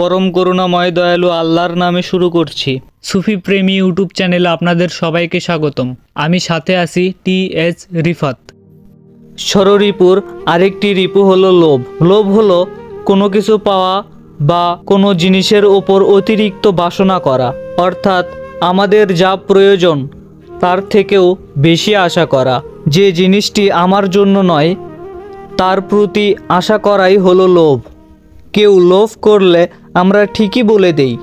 পরম করুণাময় দয়ালু আল্লাহর নামে শুরু করছি। সুফি প্রেমী ইউটিউব চ্যানেলে আপনাদের সবাইকে স্বাগতম। আমি সাথে আছি TH রিফাত। ষড়রিপুর আরেকটি রিপু হলো লোভ। লোভ হলো কোনো কিছু পাওয়া বা কোনো জিনিসের ওপর অতিরিক্ত বাসনা করা, অর্থাৎ আমাদের যা প্রয়োজন তার থেকেও বেশি আশা করা। যে জিনিসটি আমার জন্য নয় তার প্রতি আশা করাই হলো লোভ। কেউ লোভ করলে আমরা ঠিকই বলে দেই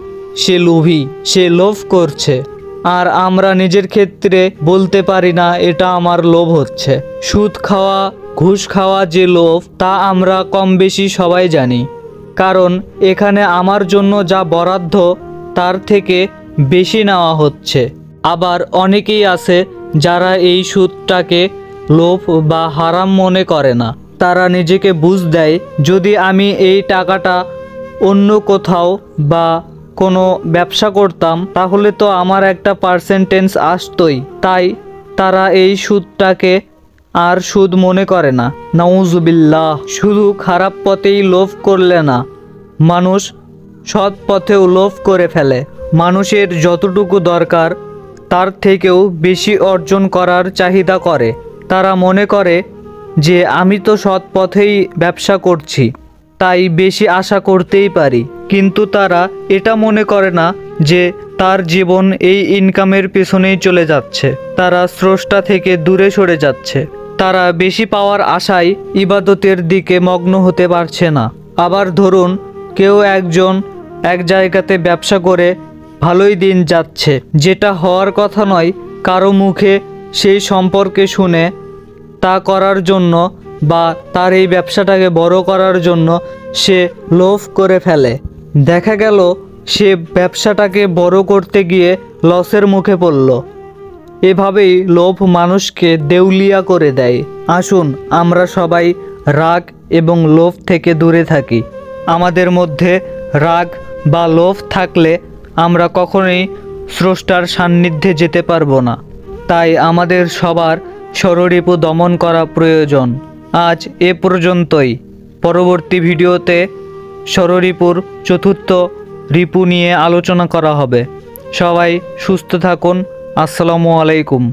সে লোভী, সে লোভ করছে, আর আমরা নিজের ক্ষেত্রে বলতে পারি না এটা আমার লোভ হচ্ছে। সুদ খাওয়া, ঘুষ খাওয়া যে লোভ তা আমরা কম বেশি সবাই জানি, কারণ এখানে আমার জন্য যা বরাদ্দ তার থেকে বেশি নেওয়া হচ্ছে। আবার অনেকেই আছে যারা এই সুদটাকে লোভ বা হারাম মনে করে না। তারা নিজেকে বুঝ দেয় যদি আমি এই টাকাটা অন্য কোথাও বা কোনো ব্যবসা করতাম তাহলে তো আমার একটা পার্সেন্টেজ আসতোই, তাই তারা এই সুদটাকে আর সুদ মনে করে না। নাউজুবিল্লাহ। শুধু খারাপ পথেই লোভ করলে না, মানুষ সৎ পথেও লোভ করে ফেলে। মানুষের যতটুকু দরকার তার থেকেও বেশি অর্জন করার চাহিদা করে। তারা মনে করে যে আমি তো সৎ পথেই ব্যবসা করছি, তাই বেশি আশা করতেই পারি, কিন্তু তারা এটা মনে করে না যে তার জীবন এই ইনকামের পেছনেই চলে যাচ্ছে। তারা স্রষ্টা থেকে দূরে সরে যাচ্ছে। তারা বেশি পাওয়ার আশায় ইবাদতের দিকে মগ্ন হতে পারছে না। আবার ধরুন কেউ একজন এক জায়গাতে ব্যবসা করে ভালোই দিন যাচ্ছে, যেটা হওয়ার কথা নয়, কারো মুখে সেই সম্পর্কে শুনে তা করার জন্য বা তার এই ব্যবসাটাকে বড় করার জন্য সে লোভ করে ফেলে। দেখা গেল সে ব্যবসাটাকে বড় করতে গিয়ে লসের মুখে পড়ল। এভাবেই লোভ মানুষকে দেউলিয়া করে দেয়। আসুন আমরা সবাই রাগ এবং লোভ থেকে দূরে থাকি। আমাদের মধ্যে রাগ বা লোভ থাকলে আমরা কখনোই স্রষ্টার সান্নিধ্যে যেতে পারবো না। তাই আমাদের সবার ষড়রিপু দমন করা প্রয়োজন। আজ এ পর্যন্তই। পরবর্তী ভিডিওতে ষড়রিপুর চতুর্থ রিপু নিয়ে আলোচনা করা হবে। সবাই সুস্থ থাকুন। আসসালামু আলাইকুম।